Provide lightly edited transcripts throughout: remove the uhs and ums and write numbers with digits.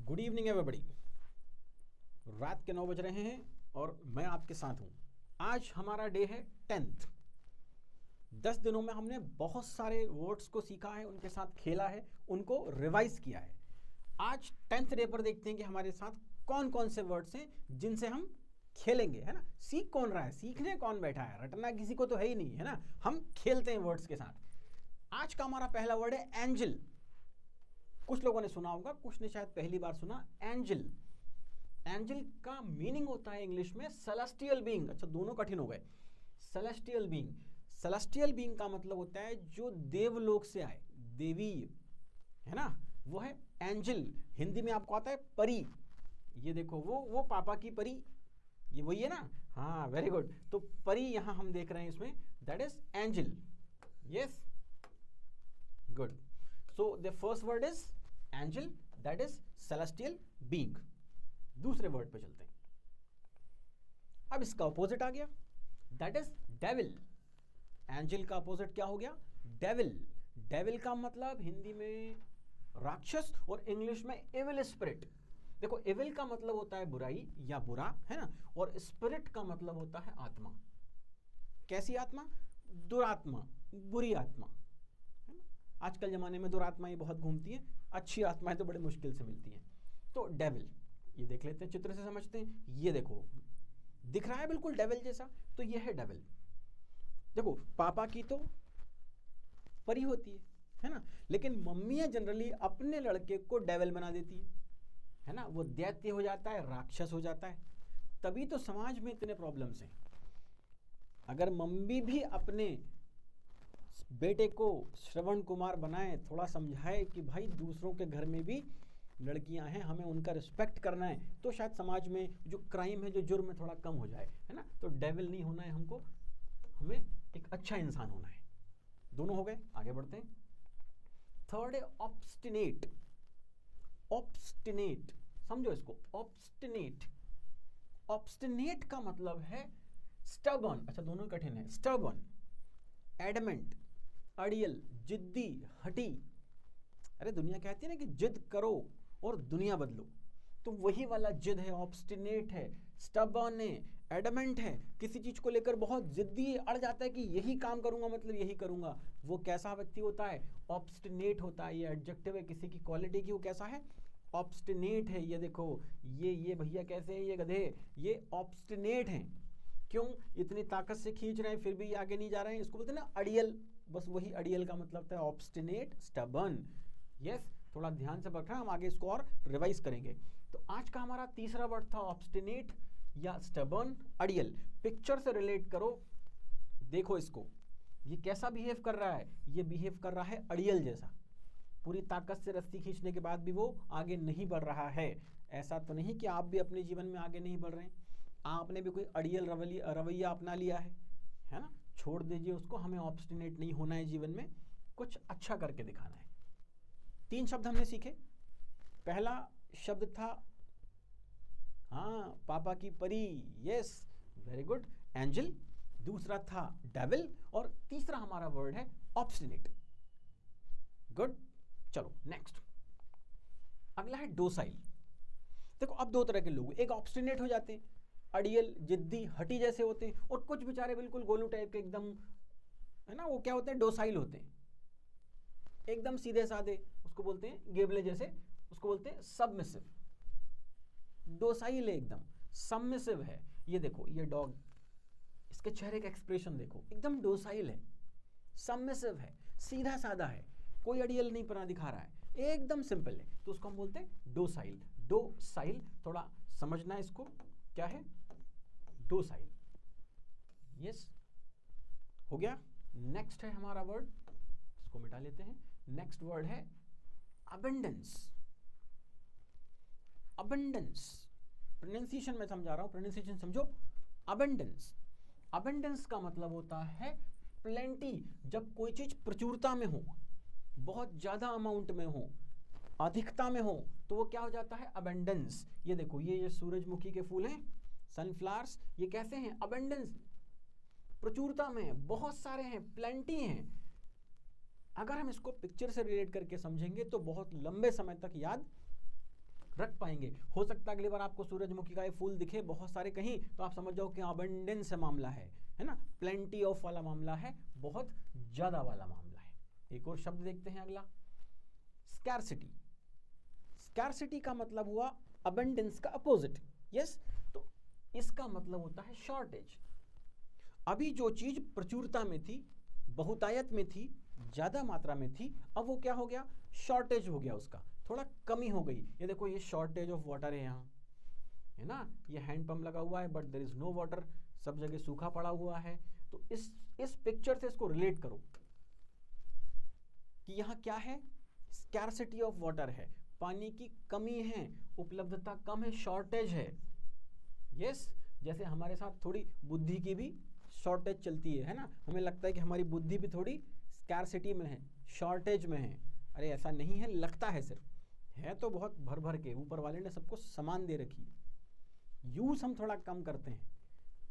Good evening everybody. रात के 9 बज रहे हैं और मैं आपके साथ हूं। आज हमारा डे है 10th। 10 दिनों में हमने बहुत सारे वर्ड्स को सीखा है, उनके साथ खेला है, उनको रिवाइज किया है। आज 10th डे पर देखते हैं कि हमारे साथ कौन कौन से वर्ड्स हैं जिनसे हम खेलेंगे, है ना। सीख कौन रहा है, सीखने कौन बैठा है, रटना किसी को तो है ही नहीं, है ना। हम खेलते हैं वर्ड्स के साथ। आज का हमारा पहला वर्ड है एंजल। कुछ लोगों ने सुना होगा, कुछ ने शायद पहली बार सुना। एंजल, एंजल का मीनिंग होता है इंग्लिश में सेलेस्टियल बीइंग। अच्छा, दोनों कठिन हो गए। सेलेस्टियल बीइंग, सेलेस्टियल बीइंग का मतलब होता है जो देवलोक से आए, देवी, है ना, वो है एंजल। हिंदी में आपको आता है परी। ये देखो, वो पापा की परी, ये वही है ना। हाँ, वेरी गुड। तो परी यहां हम देख रहे हैं इसमें, that is angel. Yes, good. So the first word is angel, that is celestial being. दूसरे वर्ड पे चलते हैं। अब इसका अपोजिट आ गया, that is devil. एंजल का अपोजिट क्या हो गया? डेविल। डेविल का मतलब हिंदी में राक्षस और इंग्लिश में एविल स्पिरिट। देखो, एविल का मतलब होता है बुराई या बुरा, है ना, और स्पिरिट का मतलब होता है आत्मा। कैसी आत्मा? दुरात्मा, बुरी आत्मा। आजकल जमाने में दुरात्माएं बहुत घूमती हैं, अच्छी आत्माएं तो बड़े मुश्किल से मिलती हैं। तो डेविल, ये देख लेते हैं, चित्र से समझते हैं। ये देखो, दिख रहा है बिल्कुल डेविल जैसा, तो ये है डेविल। देखो, पापा की तो परी होती है ना, लेकिन मम्मियां जनरली अपने लड़के को डेविल बना देती है ना। वो दैत्य हो जाता है, राक्षस हो जाता है। तभी तो समाज में इतने प्रॉब्लम्स हैं। अगर मम्मी भी अपने बेटे को श्रवण कुमार बनाए, थोड़ा समझाए कि भाई दूसरों के घर में भी लड़कियां हैं, हमें उनका रिस्पेक्ट करना है, तो शायद समाज में जो क्राइम है, जो जुर्म है, थोड़ा कम हो जाए, है ना। तो डेविल नहीं होना है हमको, हमें एक अच्छा इंसान होना है। दोनों हो गए, आगे बढ़ते हैं। थर्ड है ऑब्स्टिनेट। ऑब्स्टिनेट, समझो इसको, ऑब्स्टिनेट। ऑब्स्टिनेट का मतलब है स्टबर्न। अच्छा, दोनों कठिन है। स्टबर्न, एडमेंट, अड़ियल, जिद्दी, हटी। अरे दुनिया कहती है ना कि जिद करो और दुनिया बदलो, तो वही वाला जिद है, ऑब्स्टिनेट है, स्टबर्न है, एडमेंट है, किसी चीज को लेकर बहुत जिद्दी है, अड़ जाता है कि यही काम करूंगा, मतलब यही करूंगा। वो कैसा व्यक्ति होता है? ऑब्स्टिनेट होता है। ये एडजेक्टिव है किसी की क्वालिटी की, वो कैसा है? ऑब्स्टिनेट है। ये देखो, ये भैया कैसे है, ये गधे, ये ऑब्स्टिनेट हैं। क्यों? इतनी ताकत से खींच रहे हैं फिर भी आगे नहीं जा रहे हैं, इसको बोलते हैं ना अड़ियल। बस वही अड़ियल का मतलब था ऑब्स्टिनेट, स्टबर्न। यस, थोड़ा ध्यान से पढ़ना, हम आगे इसको और रिवाइज करेंगे। तो आज का हमारा तीसरा वर्ड था ऑब्स्टिनेट या स्टबर्न, अड़ियल। पिक्चर से रिलेट करो, देखो इसको, ये कैसा बिहेव कर रहा है? ये बिहेव कर रहा है अड़ियल जैसा। पूरी ताकत से रस्सी खींचने के बाद भी वो आगे नहीं बढ़ रहा है। ऐसा तो नहीं कि आप भी अपने जीवन में आगे नहीं बढ़ रहे हैं, आपने भी कोई अड़ियल रवैया अपना लिया है ना। छोड़ दीजिए उसको, हमें ऑब्स्टिनेट नहीं होना है जीवन में, कुछ अच्छा करके दिखाना है। 3 शब्द हमने सीखे। पहला शब्द था, हाँ, पापा की परी, यस, वेरी गुड, एंजल। दूसरा था डेविल, और तीसरा हमारा वर्ड है ऑब्स्टिनेट। गुड। चलो नेक्स्ट, अगला है डोसाइल। देखो, अब 2 तरह के लोग, एक ऑब्स्टिनेट हो जाते हैं, अड़ियल, जिद्दी, हटी जैसे होते हैं, और कुछ बेचारे बिल्कुल गोलू टाइप के एकदम, है ना, वो क्या होते हैं? डोसाइल होते हैं, एकदम सीधे साधे, उसको बोलते हैं गेबले जैसे, उसको बोलते हैं सबमिसिव। डोसाइल है एकदम, सबमिसिव है। ये देखो, ये डॉग, इसके चेहरे का एक्सप्रेशन देखो, एकदम डोसाइल है, सबमिसिव है, सीधा साधा है, कोई अड़ियल नहीं पना दिखा रहा है, एकदम सिंपल है, तो उसको हम बोलते हैं डोसाइल। डोसाइल, थोड़ा समझना है इसको, क्या है? डोसाइल। यस, हो गया। नेक्स्ट है हमारा वर्ड, इसको मिटा लेते हैं। नेक्स्ट वर्ड है अबंडेंस। अबंडेंस, प्रोनाउंसिएशन में समझा रहा हूं, प्रोनाउंसिएशन समझो। अबंडेंस, अबंडेंस का मतलब होता है प्लेंटी। जब कोई चीज प्रचुरता में हो, बहुत ज्यादा अमाउंट में हो, अधिकता में हो, तो वो क्या हो जाता है? अबंडेंस। ये देखो, ये सूरजमुखी के फूल हैं, सनफ्लावर्स, ये कैसे हैं? अबंडेंस, प्रचुरता में, बहुत सारे हैं, प्लेंटी हैं। अगर हम इसको पिक्चर से रिलेट करके समझेंगे तो बहुत लंबे समय तक याद रख पाएंगे। हो सकता है अगली बार आपको सूरजमुखी का ये फूल दिखे बहुत सारे कहीं, तो आप समझ जाओ कि अबंडेंस मामला है ना, प्लेंटी ऑफ वाला मामला है, बहुत ज्यादा वाला मामला है। एक और शब्द देखते हैं अगला, स्कैरसिटी। स्कैरसिटी का मतलब हुआ अबंडेंस का अपोजिट। यस, तो इसका मतलब होता है शॉर्टेज। अभी जो चीज प्रचुरता में थी, बहुतायत में थी, ज्यादा मात्रा में थी, अब वो क्या हो गया, शॉर्टेज हो गया, उसका थोड़ा कमी हो गई। ये देखो, ये शॉर्टेज ऑफ वाटर है यहाँ, है ना, ये हैंड पंप लगा हुआ है but there is no water, सब जगह सूखा पड़ा हुआ है। तो इस पिक्चर से इसको रिलेट करो कि यहाँ क्या है, स्कैरसिटी ऑफ वाटर है, पानी की कमी है, उपलब्धता कम है, शॉर्टेज है। यस, जैसे हमारे साथ थोड़ी बुद्धि की भी शॉर्टेज चलती है ना, हमें लगता है कि हमारी बुद्धि भी थोड़ी स्कैरसिटी में है, शॉर्टेज में है। अरे ऐसा नहीं है, लगता है, सिर्फ है तो बहुत भर भर के, ऊपर वाले ने सबको समान दे रखी है। यूज हम थोड़ा कम करते हैं,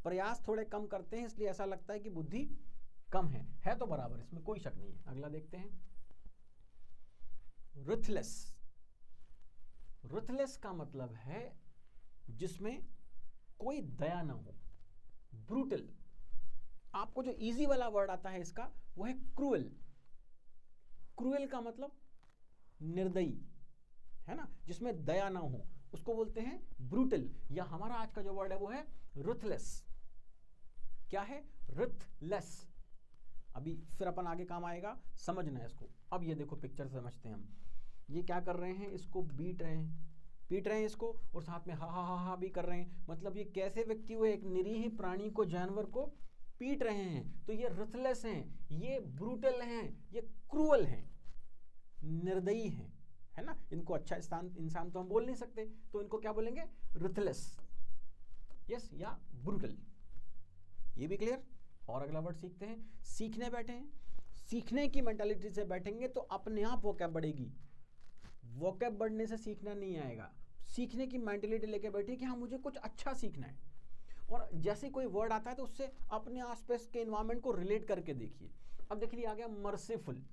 प्रयास थोड़े कम करते हैं, इसलिए ऐसा लगता है कि बुद्धि कम है तो बराबर, इसमें कोई शक नहीं है। अगला देखते हैं, रुथलेस। रुथलेस का मतलब है जिसमें कोई दया ना हो, ब्रूटल। आपको जो इजी वाला वर्ड आता है इसका, वो है क्रूएल। क्रूएल का मतलब निर्दयी, है ना, जिसमें दया ना हो, उसको बोलते हैं ब्रूटल। या हमारा आज का जो वर्ड है वो है रुथलेस। क्या है, रुथलेस। अभी फिर अपन आगे काम आएगा, समझना है इसको। अब ये देखो पिक्चर समझते हैं हम, ये क्या कर रहे हैं, इसको पीट रहे हैं इसको, और साथ में हा हा हा हा भी कर रहे हैं। मतलब ये कैसे व्यक्ति हुए, एक निरीह प्राणी को, जानवर को पीट रहे हैं। तो ये रुथलेस हैं, ये ब्रूटल हैं, ये क्रूअल हैं, निर्दयी हैं, है ना। इनको अच्छा इंसान तो हम बोल नहीं सकते, तो इनको क्या बोलेंगे, रुथलेस। यस, या ब्रूटल। ये भी क्लियर। और अगला वर्ड सीखते हैं, सीखने बैठे हैं। सीखने की मेंटालिटी से बैठेंगे तो अपने आप वोकैब बढ़ेगी। वोकैब बढ़ने से सीखना नहीं आएगा। सीखने की मेंटालिटी लेके बैठे कि हाँ मुझे कुछ अच्छा सीखना है, और जैसे कोई वर्ड आता है तो उससे अपने आसपास के एनवायरनमेंट को रिलेट करके देखिए। अब देखिए आ गया मर्सीफुल।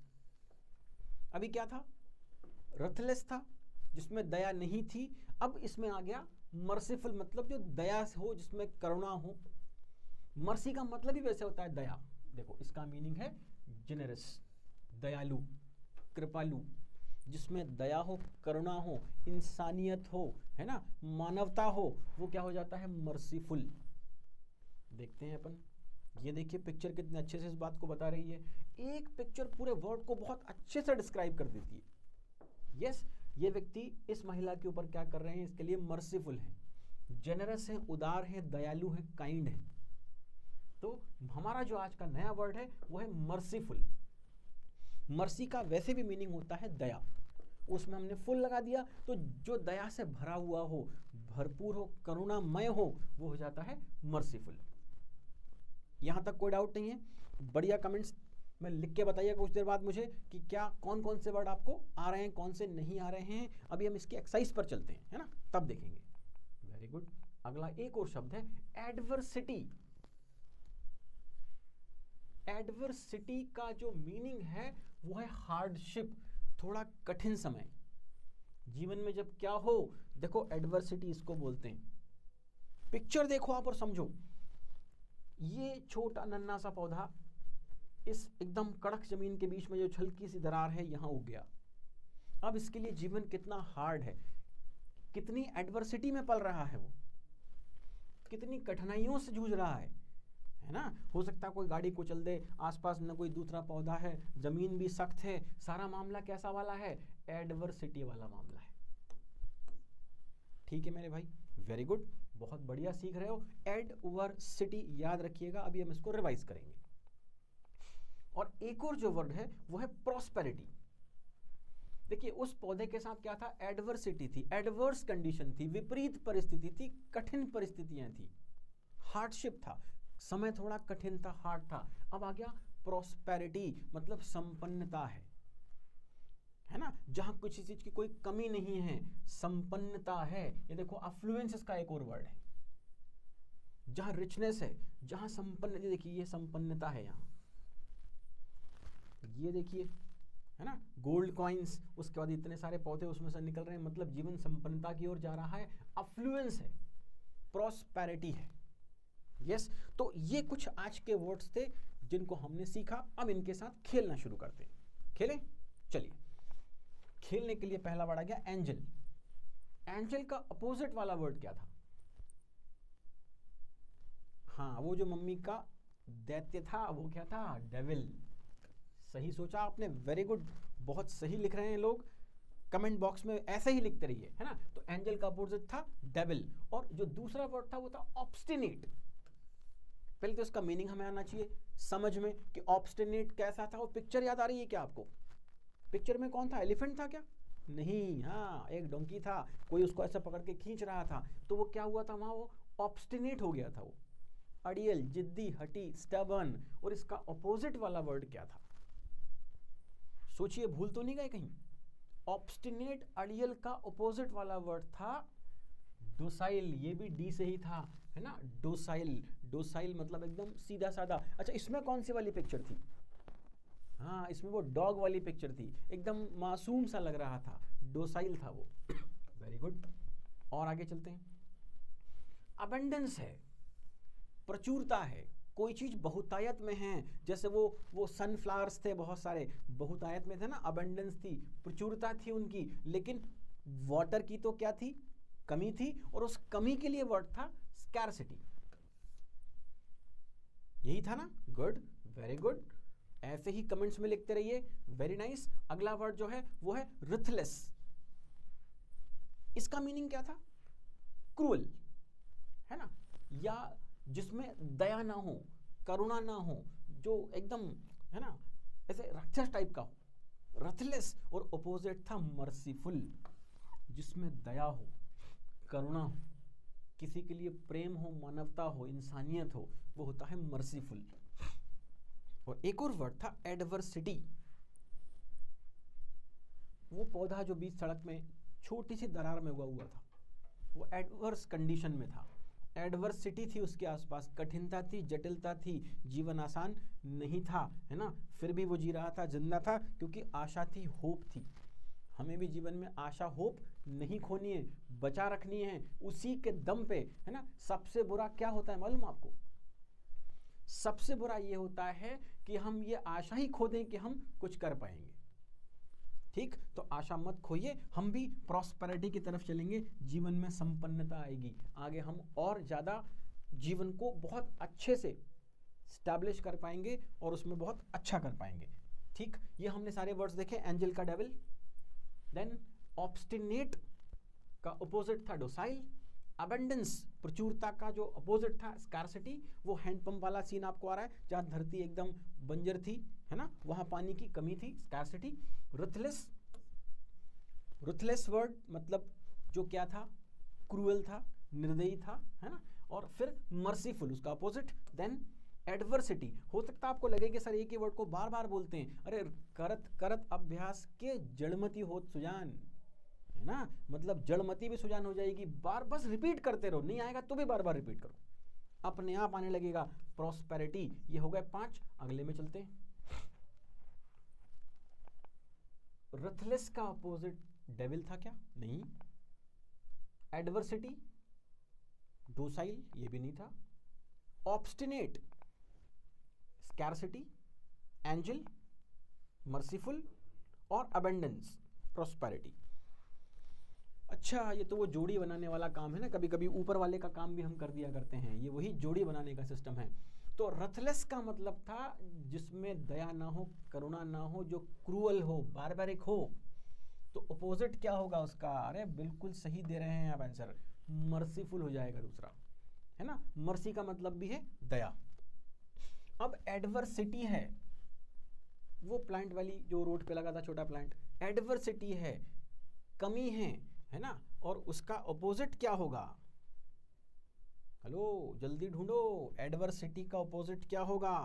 अभी क्या था, रथलेस था जिसमें दया नहीं थी, अब इसमें आ गया मर्सीफुल, मतलब जो दया हो, जिसमें करुणा हो। मर्सी का मतलब ही वैसे होता है दया। देखो इसका मीनिंग है जेनरस, दयालु, कृपालु, जिसमें दया हो, करुणा हो, इंसानियत हो, है ना, मानवता हो, वो क्या हो जाता है, मर्सीफुल। देखते हैं अपन, ये देखिए पिक्चर कितने अच्छे से इस बात को बता रही है। एक पिक्चर पूरे वर्ड को बहुत अच्छे से डिस्क्राइब कर देती है। यस, ये व्यक्ति इस महिला के ऊपर क्या कर रहे हैं, इसके लिए मर्सीफुल है, जेनरस है, उदार है, दयालु है, काइंड है। तो हमारा जो आज का नया वर्ड है वो है मर्सीफुल। मर्सी का वैसे भी मीनिंग होता है दया, उसमें हमने फुल लगा दिया, तो जो दया से भरा हुआ हो, भरपूर हो, करुणामय हो, वो हो जाता है मर्सीफुल। यहां तक कोई डाउट नहीं है? बढ़िया कमेंट्स में लिख के बताइए कुछ देर बाद मुझे कि क्या कौन कौन से वर्ड आपको आ रहे हैं, कौन से नहीं आ रहे हैं। अभी हम इसकी एक्सरसाइज पर चलते हैं, है ना, तब देखेंगे। Very good. अगला एक और शब्द है एडवर्सिटी। एडवर्सिटी का जो मीनिंग है वो है हार्डशिप, थोड़ा कठिन समय। जीवन में जब क्या हो, देखो एडवर्सिटी इसको बोलते हैं। पिक्चर देखो आप और समझो, ये छोटा नन्हा सा पौधा इस एकदम कड़क जमीन के बीच में जो हल्की सी दरार है यहां उग गया। अब इसके लिए जीवन कितना हार्ड है, कितनी एडवर्सिटी में पल रहा है, वो कितनी कठिनाइयों से जूझ रहा है ना। हो सकता है कोई गाड़ी को चल दे, आसपास न कोई दूसरा पौधा है, जमीन भी सख्त है, सारा मामला कैसा वाला है, एडवर्सिटी वाला मामला है। ठीक है मेरे भाई, वेरी गुड, बहुत बढ़िया सीख रहे हो। एडवर्सिटी याद रखिएगा, अभी हम इसको रिवाइज करेंगे। और एक और जो वर्ड है वो है प्रॉस्पेरिटी। देखिए उस पौधे के साथ क्या था, एडवर्सिटी थी, एडवर्स कंडीशन थी, विपरीत परिस्थिति थी, कठिन परिस्थितियां थी, हार्डशिप था, समय थोड़ा कठिन था, हार्ड था। अब आ गया प्रॉस्पेरिटी, मतलब संपन्नता है ना, जहां किसी चीज की कोई कमी नहीं है, संपन्नता है। ये देखो अफ्लुएंस इसका एक और वर्ड है, जहां रिचनेस है, जहां संपन्न, देखिए ये संपन्नता है, यहां ये देखिए, है ना, गोल्ड कॉइन्स, उसके बाद इतने सारे पौधे उसमें से निकल रहे हैं, मतलब जीवन संपन्नता की ओर जा रहा है, अफ्लुएंस है, प्रॉस्पेरिटी है। यस, तो ये कुछ आज के वर्ड्स थे जिनको हमने सीखा। अब इनके साथ खेलना शुरू करते हैं। खेलें? चलिए, खेलने के लिए पहला वर्ड आ गया एंजल। एंजल का अपोजिट वाला वर्ड क्या था? हाँ, वो जो मम्मी का दैत्य था वो क्या था? डेविल। सही सोचा आपने, वेरी गुड, बहुत सही लिख रहे हैं लोग। कमेंट बॉक्स में ऐसे ही लिखते रहिए, है ना। तो एंजल का अपोजिट था डेविल, और जो दूसरा वर्ड था वो था ऑब्स्टिनेट। पहले तो इसका मीनिंग हमें आना चाहिए समझ में कि ऑब्स्टिनेट कैसा था। वो पिक्चर याद आ रही है क्या आपको? पिक्चर में कौन था? एलिफेंट था क्या? नहीं, हाँ, एक डोंकी था, कोई उसको ऐसा पकड़ के खींच रहा था, तो वो क्या हुआ था वहां? वो ऑब्स्टिनेट हो गया था, वो अड़ियल, जिद्दी, हटी, स्टबर्न। और इसका ऑपोजिट वाला वर्ड क्या था? सोचिए, भूल तो नहीं गए कहीं? ऑब्स्टिनेट अड़ियल का ऑपोजिट वाला वर्ड था डोसाइल। ये भी डी से ही था, है ना, डोसाइल। डोसाइल मतलब एकदम सीधा साधा। अच्छा, इसमें कौन सी वाली पिक्चर थी? हाँ, इसमें वो डॉग वाली पिक्चर थी, एकदम मासूम सा लग रहा था, डोसाइल था वो। वेरी गुड, और आगे चलते हैं। अबंडेंस है, प्रचुरता है, कोई चीज बहुतायत में है, जैसे वो सनफ्लावर्स थे बहुत सारे, बहुतायत में थे ना, अबंडेंस थी, प्रचुरता थी उनकी। लेकिन वाटर की तो क्या थी? कमी थी, और उस कमी के लिए वर्ड था स्कैरसिटी। यही था ना? गुड, वेरी गुड, ऐसे ही कमेंट्स में लिखते रहिए, वेरी नाइस। अगला वर्ड जो है वो है रथलेस। इसका मीनिंग क्या था? क्रूअल, है ना, या जिसमें दया ना हो, करुणा ना हो, जो एकदम, है ना, ऐसे राक्षस टाइप का हो, रथलेस। और अपोजिट था मर्सीफुल, जिसमें दया हो, करुणा हो, किसी के लिए प्रेम हो, मानवता हो, इंसानियत हो, वो होता है मर्सीफुल। और एक और वर्ड था एडवर्सिटी। वो पौधा जो बीच सड़क में छोटी सी दरार में उगा हुआ था, वो एडवर्स कंडीशन में था, एडवर्सिटी थी उसके आसपास, कठिनता थी, जटिलता थी, जीवन आसान नहीं था, है ना, फिर भी वो जी रहा था, जिंदा था, क्योंकि आशा थी, होप थी। हमें भी जीवन में आशा, होप नहीं खोनी है, बचा रखनी है, उसी के दम पे, है ना। सबसे बुरा क्या होता है मालूम आपको? सबसे बुरा ये होता है कि हम ये आशा ही खो दें कि हम कुछ कर पाएंगे। ठीक, तो आशा मत खोइए, हम भी प्रॉस्पेरिटी की तरफ चलेंगे, जीवन में संपन्नता आएगी, आगे हम और ज़्यादा जीवन को बहुत अच्छे से स्टैब्लिश कर पाएंगे और उसमें बहुत अच्छा कर पाएंगे। ठीक, ये हमने सारे वर्ड्स देखे, एंजल का डेविल, देन ऑब्स्टिनेट का अपोजिट था डोसाइल, अबंडेंस, प्रचुरता का जो अपोजिट था स्कार्सिटी, वो हैंडपंप वाला सीन आपको आ रहा है, जहाँ धरती एकदम बंजर थी, है ना, वहाँ पानी की कमी थी, स्कार्सिटी। रुथलेस, रुथलेस वर्ड मतलब जो क्या था? क्रूअल था, निर्दयी था, है ना। और फिर मर्सीफुल, उसका अपोजिट। Then adversity. हो सकता है आपको लगे कि सर एक ही वर्ड को बार बार बोलते हैं, अरे करत करत अभ्यास के जड़मती होत सुजान, है ना, मतलब जड़मती भी सुजान हो जाएगी, बार बस रिपीट करते रहो, नहीं आएगा तो भी बार बार रिपीट करो, अपने आप आने लगेगा। प्रॉस्पेरिटी, ये हो गए 5, अगले में चलते हैं। रथलेस का अपोजिट डेविल था क्या? नहीं। एडवर्सिटी, डोसाइल, ये भी नहीं था। ऑब्स्टिनेट, स्कैरसिटी, एंजल, मर्सीफुल, और अबंडेंस, प्रॉस्पेरिटी। अच्छा, ये तो वो जोड़ी बनाने वाला काम है ना, कभी कभी ऊपर वाले का काम भी हम कर दिया करते हैं, ये वही जोड़ी बनाने का सिस्टम है। तो रथलेस का मतलब था जिसमें दया ना हो, करुणा ना हो, जो क्रूअल हो, बारबैरिक हो। तो अपोजिट क्या होगा उसका? अरे बिल्कुल सही दे रहे हैं आप आंसर, मर्सीफुल हो जाएगा दूसरा, है ना। मर्सी का मतलब भी है दया। अब एडवर्सिटी है, वो प्लांट वाली जो रोड पे लगा था छोटा प्लांट, एडवर्सिटी है, कमी है ना। और उसका अपोजिट क्या होगा? हेलो, जल्दी ढूंढो, एडवर्सिटी का अपोजिट क्या होगा?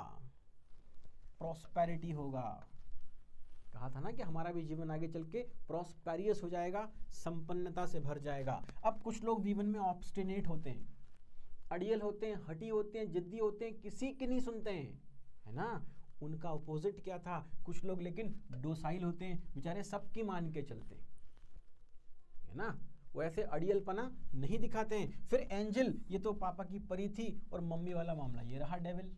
प्रॉस्पेरिटी होगा। कहा था ना कि हमारा भी जीवन आगे चल के प्रॉस्पेरियस हो जाएगा, संपन्नता से भर जाएगा। अब कुछ लोग जीवन में ऑब्स्टिनेट होते हैं, अड़ियल होते हैं, हटी होते हैं, जिद्दी होते हैं, किसी की नहीं सुनते हैं, है ना। उनका अपोजिट क्या था? कुछ लोग लेकिन डोसाइल होते हैं, बेचारे सबकी मान के चलते है ना, वो ऐसे अड़ियलपना नहीं दिखाते हैं। फिर एंजल, ये तो पापा की परी थी, और मम्मी वाला मामला ये रहा डेविल।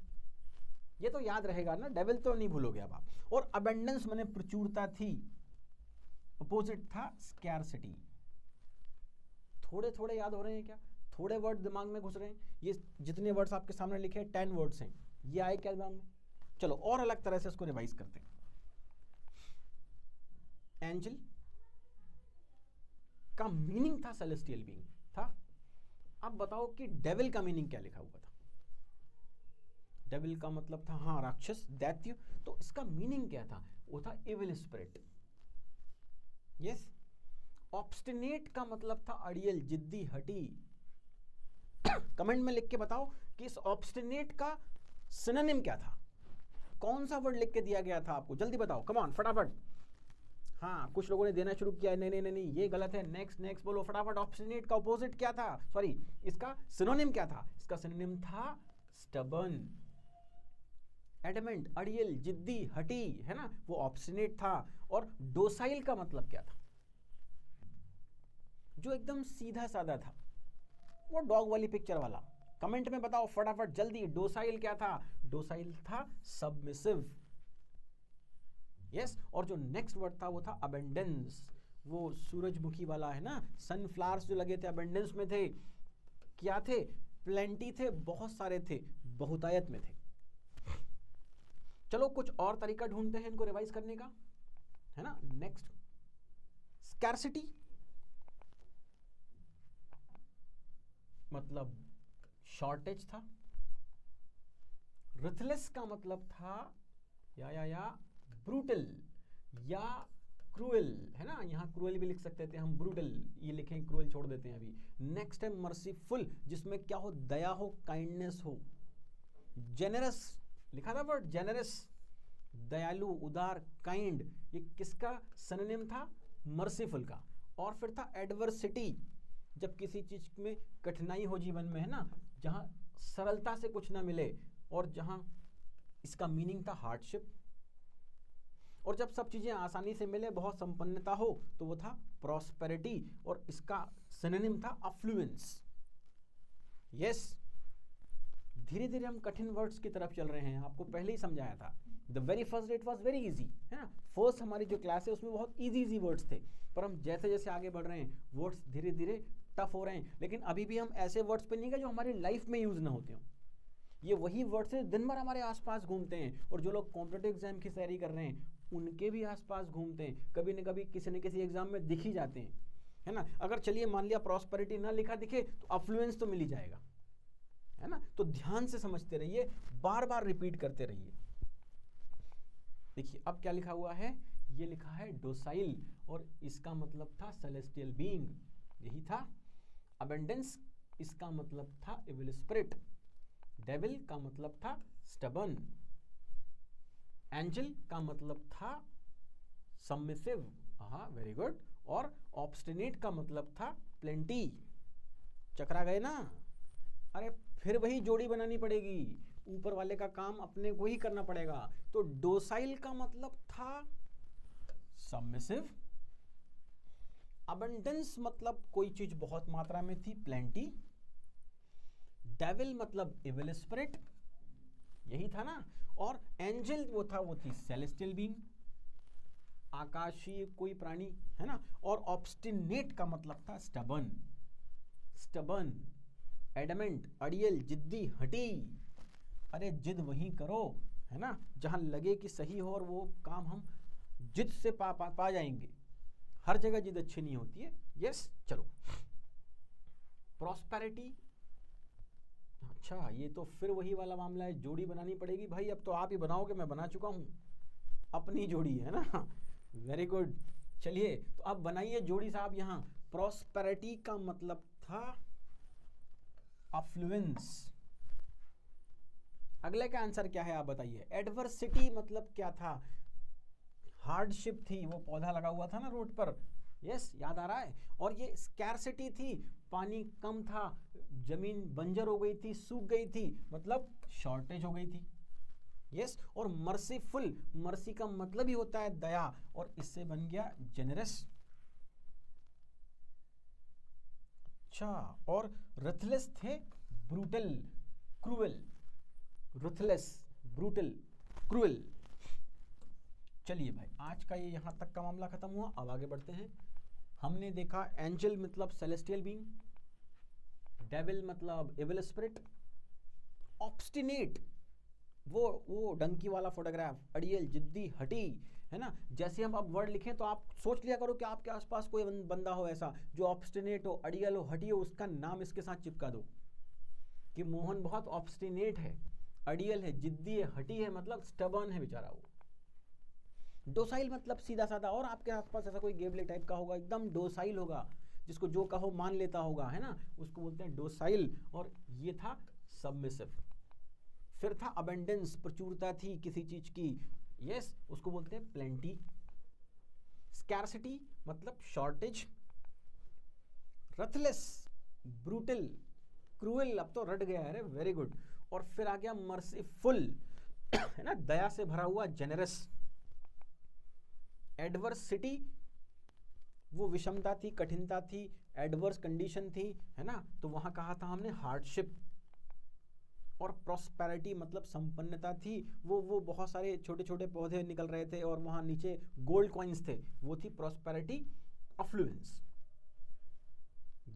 ये तो याद रहेगा ना, डेविल तो नहीं भूलोगे अब आप। और अबेंडेंस माने प्रचुरता थी, अपोजिट था स्कैर्सिटी। थोड़े थोड़े याद हो रहे हैं क्या? थोड़े वर्ड दिमाग में घुस रहे हैं? ये जितने वर्ड्स आपके सामने लिखे हैं 10 वर्ड्स हैं, ये आए क्या दिमाग में? चलो और अलग तरह से इसको रिवाइज करते हैं। एंजल का मीनिंग था सेलेस्टियल बीइंग था। अब बताओ कि डेविल का मीनिंग क्या लिखा हुआ था? डेविल का मतलब था हाँ राक्षस, दैत्य। तो इसका मीनिंग क्या था? वो था इविल स्पिरिट। यस। ऑब्स्टिनेट का मतलब था अड़ियल, जिद्दी, हठी। कमेंट में लिख के बताओ कि इस ऑब्स्टिनेट का सिनोनिम क्या था? कौन सा वर्ड लिख के दिया गया था आपको? जल्दी बताओ, कम ऑन फटाफट। हाँ, कुछ लोगों ने देना शुरू किया है। नहीं नहीं नहीं, ये गलत है। नेक्स्ट नेक्स्ट बोलो फटाफट। ऑब्स्टिनेट का अपोजिट क्या था? सॉरी, इसका सिनोनिम क्या था? इसका सिनोनिम था स्टबर्न, एडमेंट, अड़ियल, जिद्दी, हठी, है ना, वो ऑब्स्टिनेट था। और डोसाइल का मतलब क्या था? जो एकदम सीधा साधा था, वो डॉग वाली पिक्चर वाला। कमेंट में बताओ फटाफट जल्दी। डोसाइल क्या था? डोसाइल था सबमिसिव। यस। और जो नेक्स्ट वर्ड था वो था अबेंडेंस, वो सूरजमुखी वाला, है ना, सनफ्लावर्स जो लगे थे अबेंडेंस में थे। क्या थे? प्लेंटी थे, बहुत सारे थे, बहुतायत में थे। चलो कुछ और तरीका ढूंढते हैं इनको रिवाइज करने का, है ना। नेक्स्ट, स्कैर्सिटी मतलब शॉर्टेज था। रिथलेस का मतलब था या ब्रूटल या क्रूएल, है ना। यहाँ क्रूएल भी लिख सकते थे हम, ब्रूटल ये लिखें, क्रूएल छोड़ देते हैं अभी। नेक्स्ट है मर्सीफुल, जिसमें क्या हो? दया हो, काइंडनेस हो। जेनरस लिखा था वर्ड, जेनरस, दयालु, उदार, काइंड। ये किसका सिनोनिम था? मर्सीफुल का। और फिर था एडवर्सिटी, जब किसी चीज में कठिनाई हो जीवन में, है ना, जहां सरलता से कुछ ना मिले, और जहां इसका मीनिंग था हार्डशिप। और जब सब चीजें आसानी से मिले, बहुत संपन्नता हो, तो वो था प्रॉस्पेरिटी। और इसका सिनोनिम था अफ्लुएंस। यस। धीरे धीरे हम कठिन वर्ड्स की तरफ चल रहे हैं, आपको पहले ही समझाया था। The very first it was very easy, है ना। फर्स्ट हमारी जो क्लास है उसमें बहुत इजी वर्ड्स थे, पर हम जैसे जैसे आगे बढ़ रहे हैं वर्ड्स धीरे धीरे टफ हो रहे हैं। लेकिन अभी भी हम ऐसे वर्ड्स पे नहीं गए जो हमारी लाइफ में यूज ना होते हो। ये वही वर्ड्स हैं दिन भर हमारे आसपास घूमते हैं, और जो लोग कॉम्पिटिटिव एग्जाम की तैयारी कर रहे हैं उनके भी आसपास घूमते हैं, कभी न कभी किसी न किसी एग्जाम में दिख ही जाते हैं, है ना। अगर चलिए मान लिया प्रॉस्पेरिटी ना लिखा दिखे तो अफ्लुएंस तो मिल ही जाएगा, है ना। तो ध्यान से समझते रहिए, बार बार रिपीट करते रहिए। देखिए अब क्या लिखा हुआ है, ये लिखा है डोसाइल, और इसका मतलब था सेलेस्टियल बीइंग, यही था। अबेंडेंस, इसका मतलब था इविल स्पिरिट। डेविल का मतलब था स्टबर्न। एंजल का मतलब था सबमिसिव, हाँ वेरी गुड। और ऑब्स्टिनेट का मतलब था प्लेंटी। चकरा गए ना? अरे फिर वही जोड़ी बनानी पड़ेगी, ऊपर वाले का काम अपने को ही करना पड़ेगा। तो डोसाइल का मतलब था सबमिसिव। अबंडेंस मतलब कोई चीज बहुत मात्रा में थी, प्लेंटी। डेविल मतलब इविल स्पिरिट, यही था ना। और एंजल वो थी सेलेस्टियल बीइंग, आकाशीय कोई प्राणी, है ना। और ऑब्स्टिनेट का मतलब था स्टबर्न, स्टबर्न, एडमेंट, अड़ियल, जिद्दी, हटी। अरे जिद वहीं करो, है ना, जहां लगे कि सही हो, और वो काम हम जिद से पा जाएंगे। हर जगह जिद अच्छी नहीं होती है। यस। चलो प्रॉस्पेरिटी, अच्छा ये तो फिर वही वाला मामला है, जोड़ी बनानी पड़ेगी भाई। अब तो आप ही बनाओगे, मैं बना चुका हूं अपनी जोड़ी, है ना। Very good. चलिए तो अब बनाइए जोड़ी साहब। यहां प्रॉस्पेरिटी का मतलब था अफ्लुएंस। अगले का आंसर क्या है आप बताइए। एडवर्सिटी मतलब क्या था? हार्डशिप थी, वो पौधा लगा हुआ था ना रोड पर, यस याद आ रहा है। और ये स्कैर्सिटी थी, पानी कम था, जमीन बंजर हो गई थी, सूख गई थी, मतलब शॉर्टेज हो गई थी। यस। और मर्सीफुल, मर्सी का मतलब ही होता है दया, और इससे बन गया जेनरस। अच्छा, और रथलेस थे brutal, cruel. Ruthless, brutal, cruel. चलिए भाई, आज का ये यहाँ तक का मामला खत्म हुआ। अब आगे बढ़ते हैं। हमने देखा एंजल मतलब सेलेस्टियल बीइंग, डेविल मतलब एविल स्पिरिट, ऑब्स्टिनेट वो डंकी वाला फोटोग्राफ, अड़ियल, जिद्दी, हटी, है ना। जैसे हम अब वर्ड लिखें तो आप सोच लिया करो कि आपके आसपास कोई बंदा हो ऐसा जो ऑब्स्टिनेट हो, अड़ियल हो, हटी हो, उसका नाम इसके साथ चिपका दो कि मोहन बहुत ऑब्स्टिनेट है, अड़ियल है, जिद्दी है, हटी है मतलब स्टबर्न है बेचारा वो। डोसाइल मतलब सीधा साधा, और आपके आसपास ऐसा कोई गेबले टाइप का होगा, एकदम डोसाइल होगा, जिसको जो कहो मान लेता होगा, है ना, उसको बोलते हैं डोसाइल। और ये था सबमिसिव। फिर था अबेंडेंस, प्रचुरता थी किसी चीज की, यस, उसको बोलते हैं प्लेंटी। स्कैरसिटी मतलब शॉर्टेज। रथलेस, ब्रूटल, क्रूएल, अब तो रट गया है, वेरी गुड। और फिर आ गया मर्सीफुल, है ना, दया से भरा हुआ, जेनरस। एडवर्सिटी, वो विषमता थी, कठिनता थी, एडवर्स कंडीशन थी, है ना, तो वहां कहा था हमने हार्डशिप। और प्रॉस्पेरिटी मतलब संपन्नता थी, वो बहुत सारे छोटे छोटे पौधे निकल रहे थे और वहां नीचे गोल्ड कॉइन्स थे, वो थी प्रॉस्पेरिटी। अफ्लुएंस,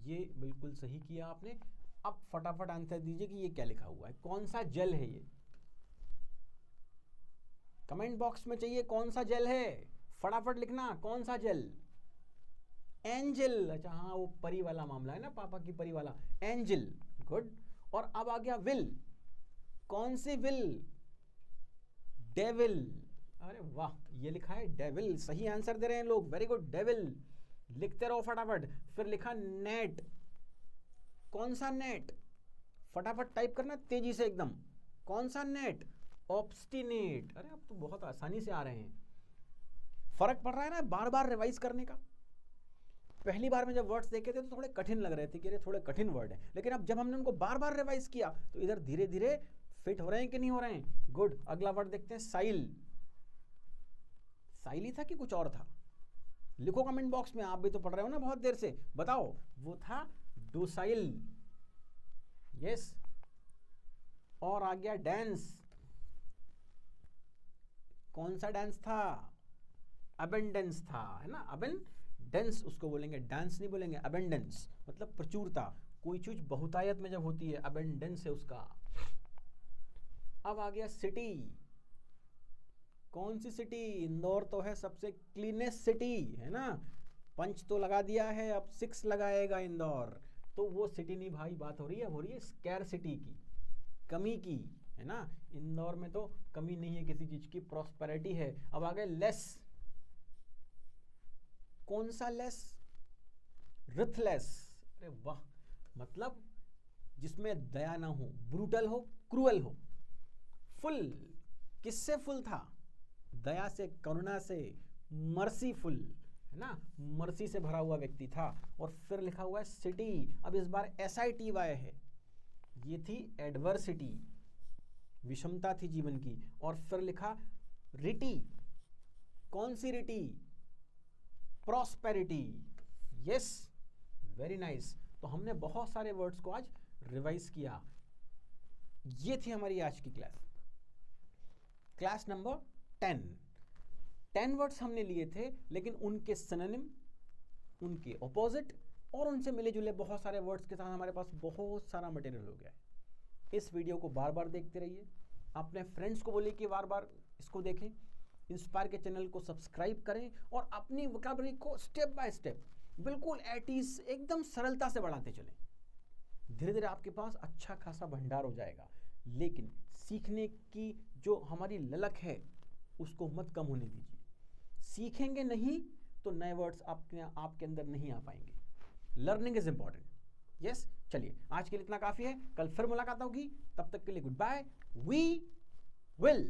ये बिल्कुल सही किया आपने। अब फटाफट आंसर दीजिए कि ये क्या लिखा हुआ है, कौन सा जेल है ये। कमेंट बॉक्स में चाहिए कौन सा जेल है, फटाफट लिखना कौन सा जेल। एंजल, अच्छा हाँ, वो परी वाला मामला है ना, पापा की परी वाला, एंजल, गुड। और अब आ गया विल, कौन सी विल, डेविल। अरे वाह, ये लिखा है डेविल, सही आंसर दे रहे हैं लोग, वेरी गुड, डेविल। लिखते रहो फटाफट। फिर लिखा नेट, कौन सा नेट, फटाफट टाइप करना तेजी से एकदम, कौन सा नेट, ऑब्स्टिनेट। अरे अब तो बहुत आसानी से आ रहे हैं। फर्क पड़ रहा है ना बार बार रिवाइज करने का। पहली बार में जब वर्ड्स देखे थे तो थोड़े कठिन लग रहे थे कि ये थोड़े कठिन वर्ड हैं, लेकिन अब जब हमने उनको बार बार रिवाइज किया तो इधर धीरे धीरे फिट हो रहे हैं कि नहीं हो रहे हैं। गुड। अगला वर्ड देखते हैं, साइल। साइल ही था कि कुछ और था, लिखो कमेंट बॉक्स में, आप भी तो पढ़ रहे हो ना बहुत देर से, बताओ। वो था डोसाइल, यस। और आ गया डांस, कौन सा डांस था, अबेंडेंस था, है ना, अबेंडेंस उसको बोलेंगे, डांस नहीं बोलेंगे, अबेंडेंस मतलब प्रचुरता, कोई चीज बहुतायत में जब होती है, अबेंडेंस है उसका। अब आ गया सिटी, कौन सी सिटी, इंदौर तो है सबसे क्लीनेस्ट सिटी, है ना, पंच तो लगा दिया है, अब 6 लगाएगा इंदौर, तो वो सिटी नहीं भाई, बात हो रही है, हो रही है स्कैर सिटी की, कमी की, है ना। इंदौर में तो कमी नहीं है किसी चीज की, प्रॉस्पेरिटी है। अब आ गए लेस, कौन सा लेस, रथलेस। अरे वाह, मतलब जिसमें दया ना हो, ब्रूटल हो, क्रूअल हो। फुल, किससे फुल था, दया से, करुणा से, मर्सीफुल, है ना, मर्सी से भरा हुआ व्यक्ति था। और फिर लिखा हुआ है सिटी, अब इस बार SITY है, ये थी एडवर्सिटी, विषमता थी जीवन की। और फिर लिखा रिटी, कौन सी रिटी, प्रॉस्पेरिटी, यस, वेरी नाइस। तो हमने बहुत सारे वर्ड्स को आज रिवाइज किया। ये थी हमारी आज की क्लास, क्लास नंबर 10 वर्ड्स हमने लिए थे, लेकिन उनके सिनोनिम, उनके ऑपोजिट और उनसे मिले जुले बहुत सारे वर्ड्स के साथ हमारे पास बहुत सारा मटेरियल हो गया है। इस वीडियो को बार बार देखते रहिए, अपने फ्रेंड्स को बोलिए कि बार बार इसको देखें, इंस्पायर के चैनल को सब्सक्राइब करें और अपनी वोकैबुलरी को स्टेप बाय स्टेप बिल्कुल एट ईज एकदम सरलता से बढ़ाते चलें। धीरे धीरे आपके पास अच्छा खासा भंडार हो जाएगा, लेकिन सीखने की जो हमारी ललक है उसको मत कम होने दीजिए। सीखेंगे नहीं तो नए वर्ड्स आपके अंदर नहीं आ पाएंगे। Learning is important, yes. चलिए, आज के लिए इतना काफी है, कल फिर मुलाकात होगी, तब तक के लिए गुड बाय, वी विल।